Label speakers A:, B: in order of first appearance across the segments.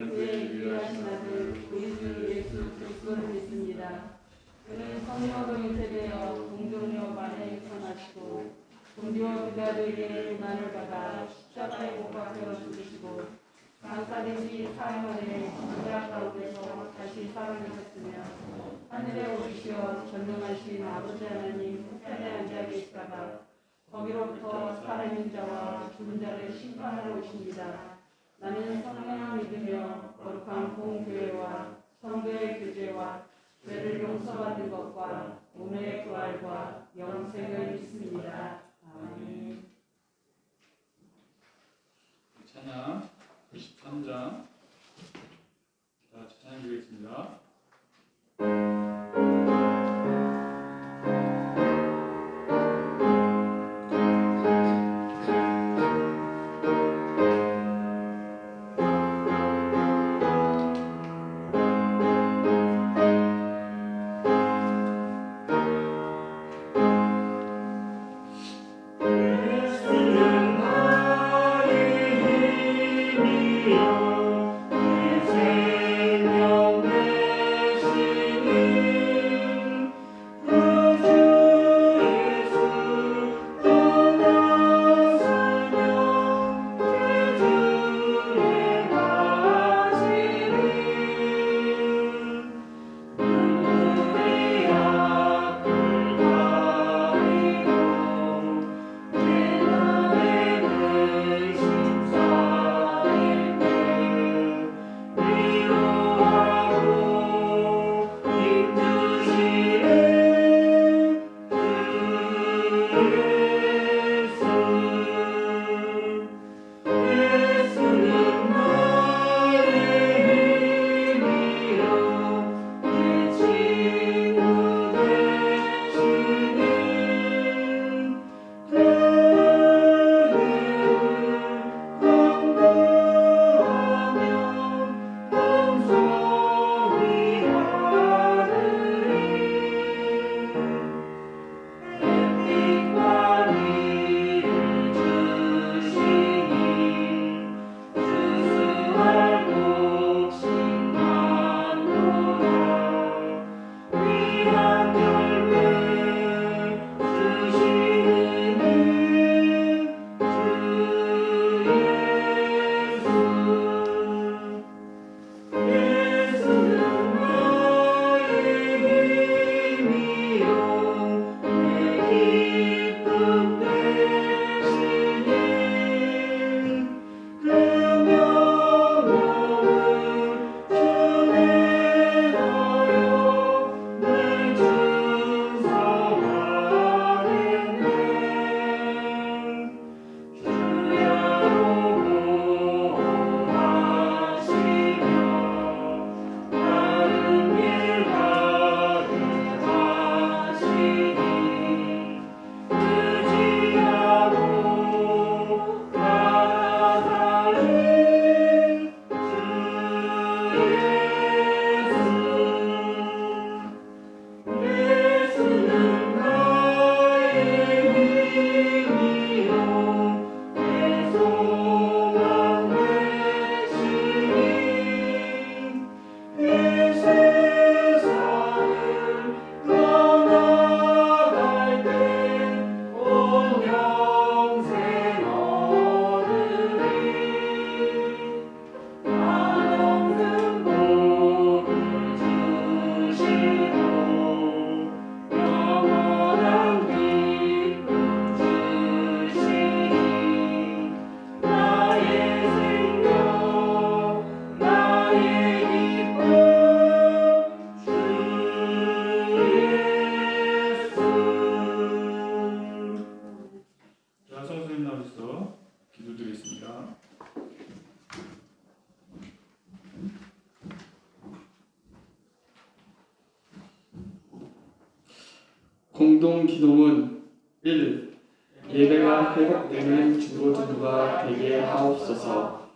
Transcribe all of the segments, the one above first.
A: 그의 유일하신 아들 우리 주 예수 그리스도를 믿습니다. 그는 성령으로 잉태되어 동정녀 마리아에 태어나시고 본디오 빌라도에게 고난을 받아 십자가에 못 박혀 죽으시고 장사된 지 사흘 만에 무리아 가운데서 다시 살아나셨으며 하늘에 오르시어 전능하신 아버지 하나님 편에 앉아 계시다가 거기로부터 살아있는 자와 죽은 자를 심판하러 오십니다. 나는 성령을 믿으며 거룩한 공교회와 성도의 교제와 죄를 용서받는 것과 몸의 부활과 영생을 믿습니다. 아멘.
B: 찬양 93장 다 같이 찬양 드리겠습니다.
C: 공동 기도문 1. 예배가 회복되는 중고등부가 되게 하옵소서.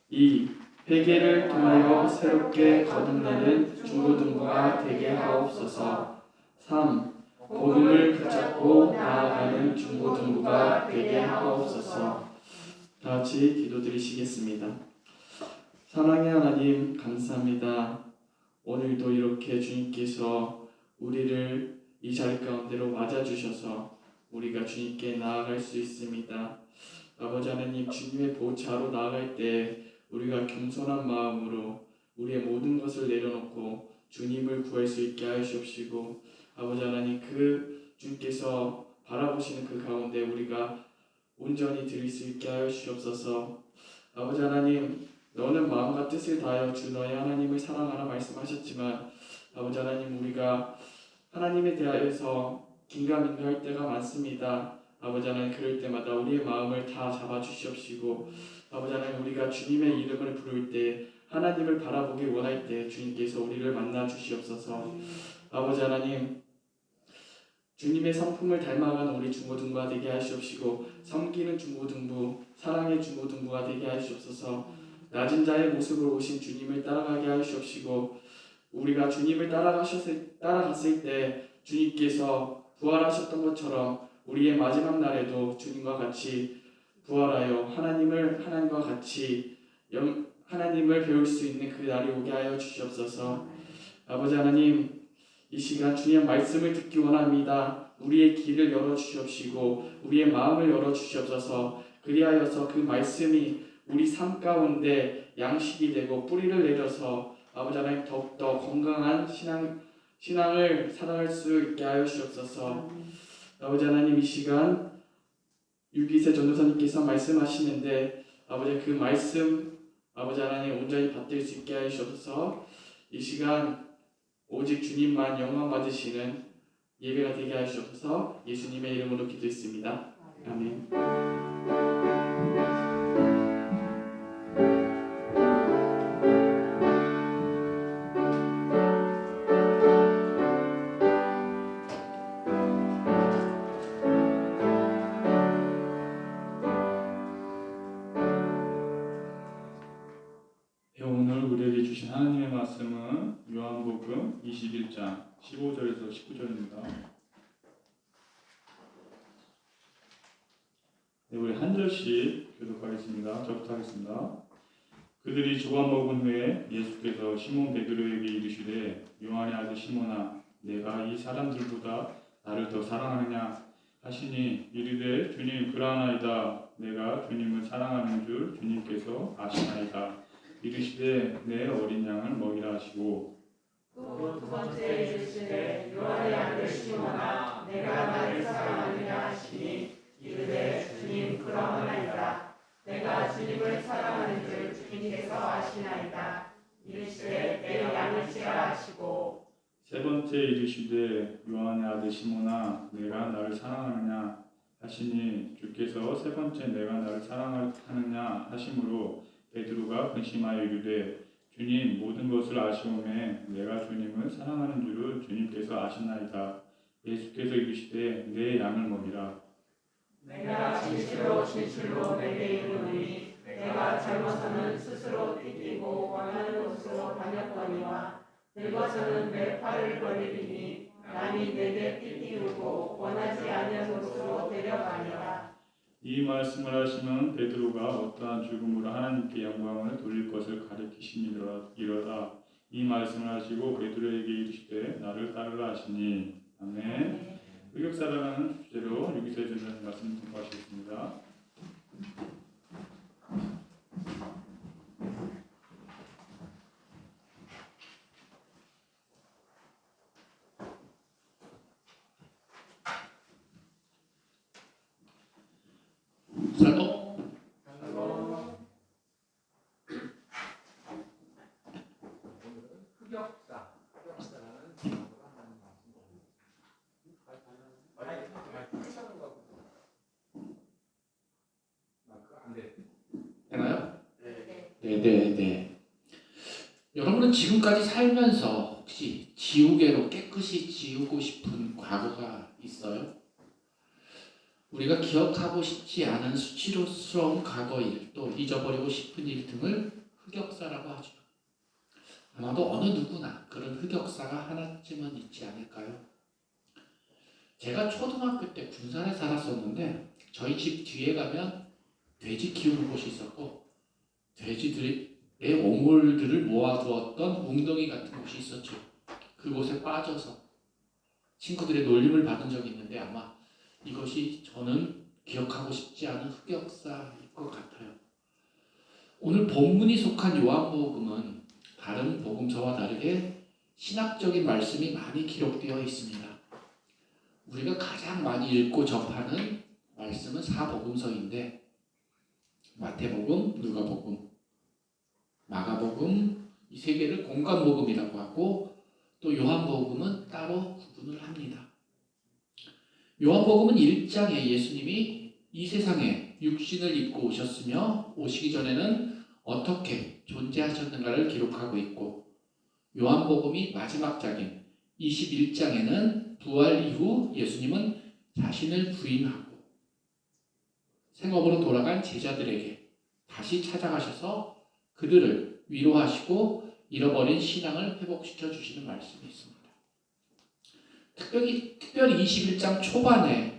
C: 2. 회개를 통하여 새롭게 거듭나는 중고등부가 되게 하옵소서. 3. 복음을 붙잡고 나아가는 중고등부가 되게 하옵소서. 다 같이 기도드리시겠습니다. 사랑의 하나님 감사합니다. 오늘도 이렇게 주님께서 우리를 이 자리 가운데로 맞아주셔서 우리가 주님께 나아갈 수 있습니다. 아버지 하나님, 주님의 보좌로 나아갈 때 우리가 겸손한 마음으로 우리의 모든 것을 내려놓고 주님을 구할 수 있게 하시옵시고, 아버지 하나님, 그 주님께서 바라보시는 그 가운데 우리가 온전히 드릴 수 있게 하여 주시옵소서. 아버지 하나님, 너는 마음과 뜻을 다하여 주 너의 하나님을 사랑하라 말씀하셨지만, 아버지 하나님, 우리가 하나님에 대하여서 긴가민가할 때가 많습니다. 아버지 하나님, 그럴 때마다 우리의 마음을 다 잡아주시옵시고, 아버지 하나님, 우리가 주님의 이름을 부를 때, 하나님을 바라보기 원할 때 주님께서 우리를 만나 주시옵소서. 아버지 하나님, 주님의 성품을 닮아가는 우리 중고등부가 되게 하시옵시고, 섬기는 중고등부, 사랑의 중고등부가 되게 하시옵소서. 낮은 자의 모습으로 오신 주님을 따라가게 하시옵시고, 우리가 주님을 따라갔을 때 주님께서 부활하셨던 것처럼 우리의 마지막 날에도 주님과 같이 부활하여 하나님과 같이 하나님을 배울 수 있는 그 날이 오게 하여 주시옵소서. 아버지 하나님, 이 시간 주님의 말씀을 듣기 원합니다. 우리의 길을 열어주시옵시고 우리의 마음을 열어주시옵소서. 그리하여서 그 말씀이 우리 삶 가운데 양식이 되고 뿌리를 내려서 아버지 하나님, 더욱더 건강한 신앙을 살아갈 수 있게 하여 주시옵소서. 아버지 하나님, 이 시간 유기세 전도사님께서 말씀하시는데 아버지, 그 말씀 아버지 하나님 온전히 받들 수 있게 하여 주옵소서. 이 시간 오직 주님만 영광 받으시는 예배가 되게 하여 주옵소서. 예수님의 이름으로 기도했습니다. 아멘.
B: 오늘 우리에게 주신 하나님의 말씀은 요한복음 21장 15절에서 19절입니다. 네, 우리 한 절씩 교독하겠습니다. 저부터 하겠습니다. 그들이 조각 먹은 후에 예수께서 시몬 베드로에게 이르시되, 요한의 아들 시몬아, 내가 이 사람들보다 나를 더 사랑하느냐 하시니, 이르되 주님, 그러하나이다. 내가 주님을 사랑하는 줄 주님께서 아시나이다. 이르시되 내 어린 양을 먹이라 하시고,
A: 또 두 번째 이르시되, 요한의 아들 시몬아, 내가 나를 사랑하느냐 하시니, 이르되 주님, 그러하나이다. 내가 주님을 사랑하는 줄 주님께서 아시나이다. 이르시되 내 양을 치라 하시고,
B: 세 번째 이르시되, 요한의 아들 시몬아, 내가 나를 사랑하느냐 하시니, 주께서 세 번째 내가 나를 사랑하느냐 하심으로 베드로가 근심하여 이르되, 주님, 모든 것을 아시오매 내가 주님을 사랑하는 줄을 주님께서 아시나이다. 예수께서 이르시되 내 양을 먹이라.
A: 내가 진실로 진실로 내게 이르노니, 내가 젊어서는 스스로 뛰기고 원하는 곳으로 다녔거니와 늙어서는 내 팔을 벌리리니 남이 내게 뛰기우고 원하지 아니한 곳으로 데려가니라.
B: 이 말씀을 하시면 베드로가 어떠한 죽음으로 하나님께 영광을 돌릴 것을 가리키시니로다. 이 말씀을 하시고 베드로에게 이르시되 나를 따르라 하시니. 아멘. 흑역사라는 주제로 유기세 전도사님 말씀 공부하시겠습니다.
D: 되나요? 네. 여러분은 지금까지 살면서 혹시 지우개로 깨끗이 지우고 싶은 과거가 있어요? 우리가 기억하고 싶지 않은 수치스러운 과거 일, 또 잊어버리고 싶은 일 등을 흑역사라고 하죠. 아마도 어느 누구나 그런 흑역사가 하나쯤은 있지 않을까요? 제가 초등학교 때 군산에 살았었는데 저희 집 뒤에 가면 돼지 키우는 곳이 있었고 돼지들이 오물들을 모아두었던 웅덩이 같은 곳이 있었죠. 그곳에 빠져서 친구들의 놀림을 받은 적이 있는데 아마 이것이 저는 기억하고 싶지 않은 흑역사일 것 같아요. 오늘 본문이 속한 요한복음은 다른 복음서와 다르게 신학적인 말씀이 많이 기록되어 있습니다. 우리가 가장 많이 읽고 접하는 말씀은 사복음서인데 마태복음, 누가복음, 마가복음 이 세 개를 공관복음이라고 하고 또 요한복음은 따로 구분을 합니다. 요한복음은 1장에 예수님이 이 세상에 육신을 입고 오셨으며 오시기 전에는 어떻게 존재하셨는가를 기록하고 있고 요한복음이 마지막 장인 21장에는 부활 이후 예수님은 자신을 부인하고 생업으로 돌아간 제자들에게 다시 찾아가셔서 그들을 위로하시고 잃어버린 신앙을 회복시켜 주시는 말씀이 있습니다. 특별히 21장 초반에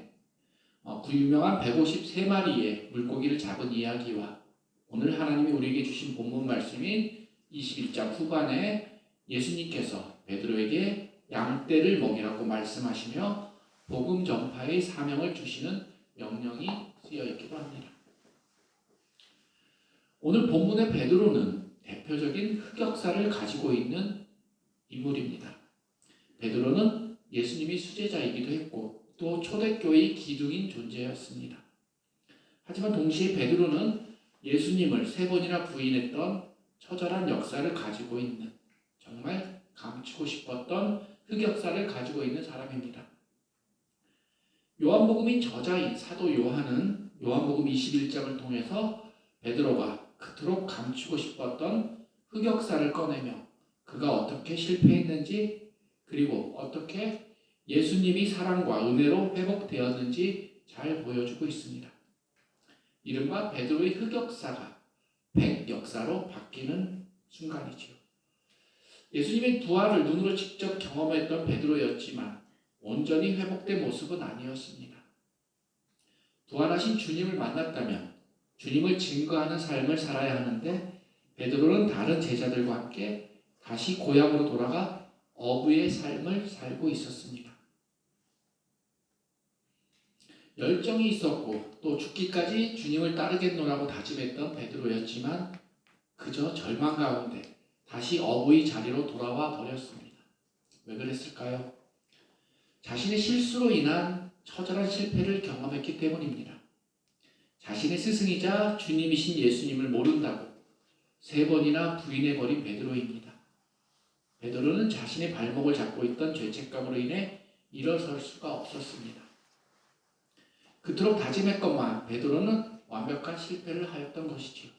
D: 그 유명한 153마리의 물고기를 잡은 이야기와 오늘 하나님이 우리에게 주신 본문 말씀인 21장 후반에 예수님께서 베드로에게 양떼를 먹이라고 말씀하시며 복음 전파의 사명을 주시는 명령이 쓰여 있기도 합니다. 오늘 본문의 베드로는 대표적인 흑역사를 가지고 있는 인물입니다. 베드로는 예수님이 수제자이기도 했고 또 초대교회의 기둥인 존재였습니다. 하지만 동시에 베드로는 예수님을 3번이나 부인했던 처절한 역사를 가지고 있는 정말 감추고 싶었던 흑역사를 가지고 있는 사람입니다. 요한복음의 저자인 사도 요한은 요한복음 21장을 통해서 베드로가 그토록 감추고 싶었던 흑역사를 꺼내며 그가 어떻게 실패했는지 그리고 어떻게 예수님이 사랑과 은혜로 회복되었는지 잘 보여주고 있습니다. 이른바 베드로의 흑역사가 백역사로 바뀌는 순간이지요. 예수님의 부활을 눈으로 직접 경험했던 베드로였지만 온전히 회복된 모습은 아니었습니다. 부활하신 주님을 만났다면 주님을 증거하는 삶을 살아야 하는데 베드로는 다른 제자들과 함께 다시 고향으로 돌아가 어부의 삶을 살고 있었습니다. 열정이 있었고 또 죽기까지 주님을 따르겠노라고 다짐했던 베드로였지만 그저 절망 가운데 다시 어부의 자리로 돌아와 버렸습니다. 왜 그랬을까요? 자신의 실수로 인한 처절한 실패를 경험했기 때문입니다. 자신의 스승이자 주님이신 예수님을 모른다고 3번이나 부인해버린 베드로입니다. 베드로는 자신의 발목을 잡고 있던 죄책감으로 인해 일어설 수가 없었습니다. 그토록 다짐했건만 베드로는 완벽한 실패를 하였던 것이지요.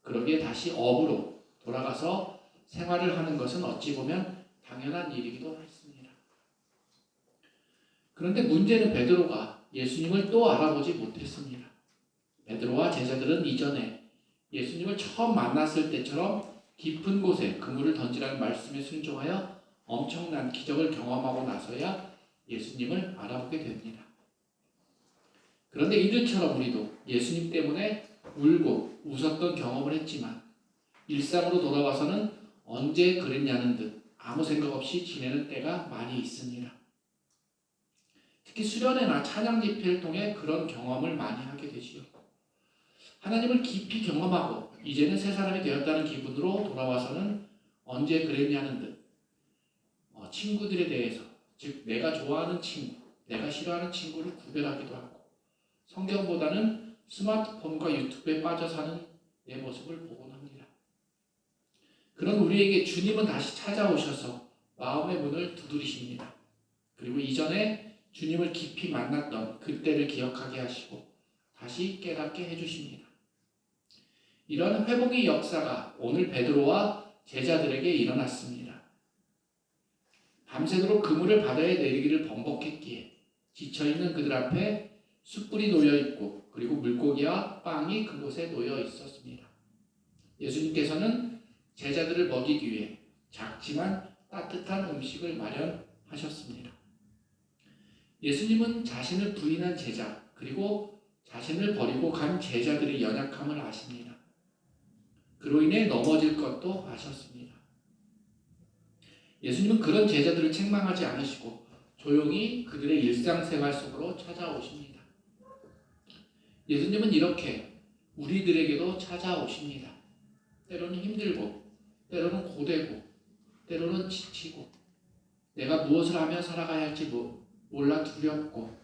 D: 그러기에 다시 어부로 돌아가서 생활을 하는 것은 어찌 보면 당연한 일이기도 했습니다. 그런데 문제는 베드로가 예수님을 또 알아보지 못했습니다. 베드로와 제자들은 이전에 예수님을 처음 만났을 때처럼 깊은 곳에 그물을 던지라는 말씀에 순종하여 엄청난 기적을 경험하고 나서야 예수님을 알아보게 됩니다. 그런데 이들처럼 우리도 예수님 때문에 울고 웃었던 경험을 했지만 일상으로 돌아와서는 언제 그랬냐는 듯 아무 생각 없이 지내는 때가 많이 있습니다. 특히 수련회나 찬양 집회를 통해 그런 경험을 많이 하게 되지요. 하나님을 깊이 경험하고 이제는 새 사람이 되었다는 기분으로 돌아와서는 언제 그랬냐는 듯 친구들에 대해서 즉 내가 좋아하는 친구, 내가 싫어하는 친구를 구별하기도 하고 성경보다는 스마트폰과 유튜브에 빠져 사는 내 모습을 보곤 합니다. 그런 우리에게 주님은 다시 찾아오셔서 마음의 문을 두드리십니다. 그리고 이전에 주님을 깊이 만났던 그때를 기억하게 하시고 다시 깨닫게 해주십니다. 이런 회복의 역사가 오늘 베드로와 제자들에게 일어났습니다. 밤새도록 그물을 바다에 내리기를 번복했기에 지쳐있는 그들 앞에 숯불이 놓여있고 그리고 물고기와 빵이 그곳에 놓여 있었습니다. 예수님께서는 제자들을 먹이기 위해 작지만 따뜻한 음식을 마련하셨습니다. 예수님은 자신을 부인한 제자 그리고 자신을 버리고 간 제자들의 연약함을 아십니다. 그로 인해 넘어질 것도 아셨습니다. 예수님은 그런 제자들을 책망하지 않으시고 조용히 그들의 일상생활 속으로 찾아오십니다. 예수님은 이렇게 우리들에게도 찾아오십니다. 때로는 힘들고, 때로는 고되고, 때로는 지치고, 내가 무엇을 하며 살아가야 할지 몰라 두렵고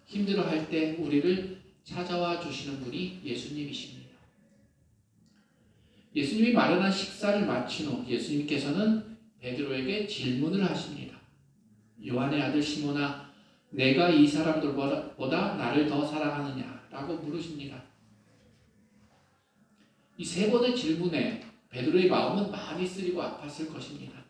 D: 힘들어할 때 우리를 찾아와 주시는 분이 예수님이십니다. 예수님이 마련한 식사를 마친 후 예수님께서는 베드로에게 질문을 하십니다. 요한의 아들 시몬아, 내가 이 사람들보다 나를 더 사랑하느냐? 라고 물으십니다. 이 세 번의 질문에 베드로의 마음은 많이 쓰리고 아팠을 것입니다.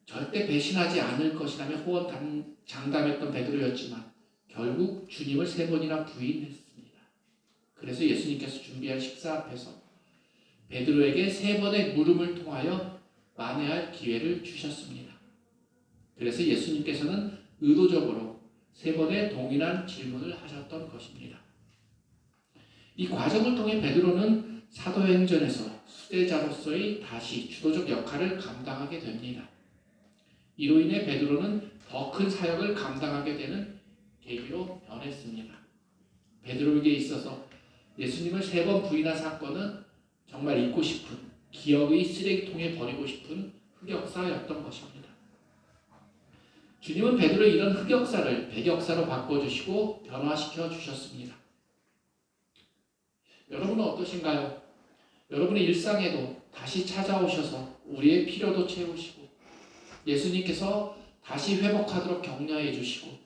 D: 절대 배신하지 않을 것이라며 호언장담했던 베드로였지만 결국 주님을 세 번이나 부인했습니다. 그래서 예수님께서 준비한 식사 앞에서 베드로에게 세 번의 물음을 통하여 만회할 기회를 주셨습니다. 그래서 예수님께서는 의도적으로 세 번의 동일한 질문을 하셨던 것입니다. 이 과정을 통해 베드로는 사도행전에서 수제자로서의 다시 주도적 역할을 감당하게 됩니다. 이로 인해 베드로는 더 큰 사역을 감당하게 되는 계기로 변했습니다. 베드로에게 있어서 예수님을 세 번 부인한 사건은 정말 잊고 싶은, 기억의 쓰레기통에 버리고 싶은 흑역사였던 것입니다. 주님은 베드로의 이런 흑역사를 백역사로 바꿔주시고 변화시켜 주셨습니다. 여러분은 어떠신가요? 여러분의 일상에도 다시 찾아오셔서 우리의 필요도 채우시고 예수님께서 다시 회복하도록 격려해 주시고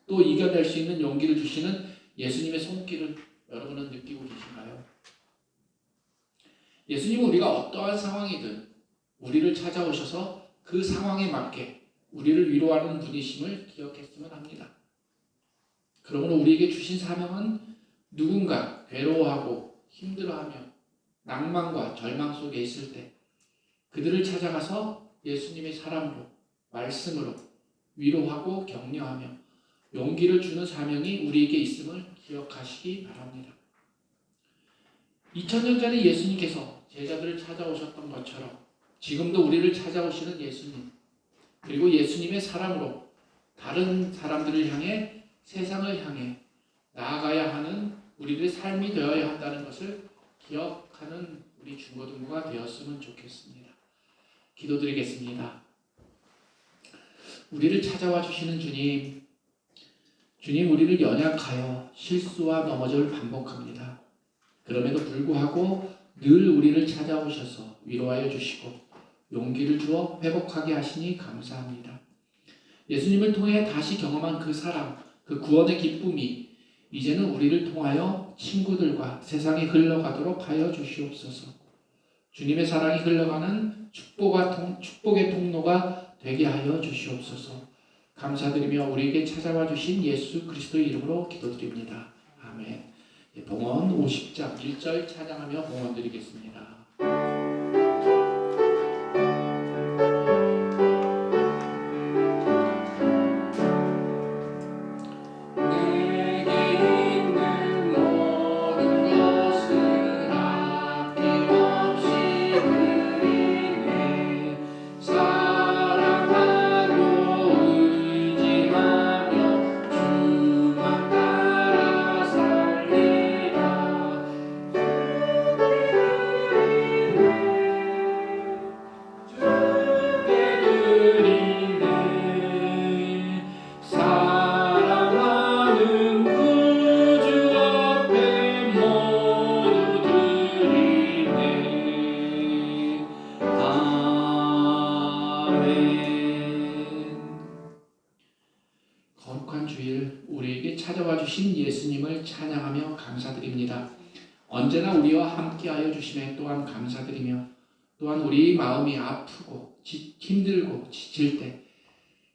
D: 또 이겨낼 수 있는 용기를 주시는 예수님의 손길을 여러분은 느끼고 계신가요? 예수님은 우리가 어떠한 상황이든 우리를 찾아오셔서 그 상황에 맞게 우리를 위로하는 분이심을 기억했으면 합니다. 그러므로 우리에게 주신 사명은 누군가 괴로워하고 힘들어하며 낭만과 절망 속에 있을 때 그들을 찾아가서 예수님의 사랑으로, 말씀으로 위로하고 격려하며 용기를 주는 사명이 우리에게 있음을 기억하시기 바랍니다. 2000년 전에 예수님께서 제자들을 찾아오셨던 것처럼 지금도 우리를 찾아오시는 예수님, 그리고 예수님의 사랑으로 다른 사람들을 향해, 세상을 향해 나아가야 하는 우리들의 삶이 되어야 한다는 것을 기억하는 우리 중고등부가 되었으면 좋겠습니다. 기도드리겠습니다. 우리를 찾아와 주시는 주님, 우리를 연약하여 실수와 넘어짐을 반복합니다. 그럼에도 불구하고 늘 우리를 찾아오셔서 위로하여 주시고 용기를 주어 회복하게 하시니 감사합니다. 예수님을 통해 다시 경험한 그 사랑, 그 구원의 기쁨이 이제는 우리를 통하여 친구들과 세상에 흘러가도록 하여 주시옵소서. 주님의 사랑이 흘러가는 축복의 통로가 되게 하여 주시옵소서. 감사드리며 우리에게 찾아와 주신 예수 그리스도의 이름으로 기도드립니다. 아멘. 봉헌 50장 1절 찬양하며 봉헌 드리겠습니다. 거룩한 주일 우리에게 찾아와 주신 예수님을 찬양하며 감사드립니다. 언제나 우리와 함께하여 주심에 또한 감사드리며 또한 우리 마음이 아프고 힘들고 지칠 때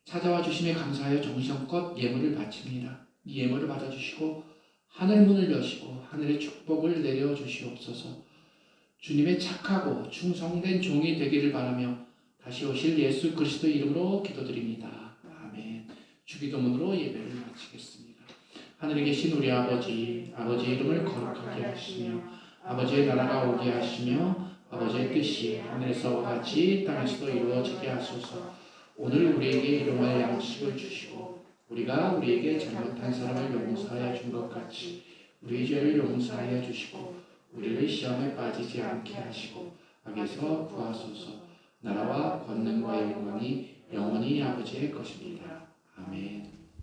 D: 찾아와 주심에 감사하여 정성껏 예물을 바칩니다. 이 예물을 받아주시고 하늘 문을 여시고 하늘의 축복을 내려주시옵소서. 주님의 착하고 충성된 종이 되기를 바라며 다시 오실 예수 그리스도의 이름으로 기도드립니다. 아멘. 주기도문으로 예배를 마치겠습니다. 하늘에 계신 우리 아버지 이름을 거룩하게 하시며 아버지의 나라가 오게 하시며 아버지의 뜻이 하늘에서와 같이 땅에서도 이루어지게 하소서. 오늘 우리에게 일용할 양식을 주시고 우리가 우리에게 잘못한 사람을 용서하여 준 것 같이 우리의 죄를 용서하여 주시고 우리를 시험에 빠지지 않게 하시고 악에서 구하소서. 나라와 권능과 영광이 영원히 아버지의 것입니다.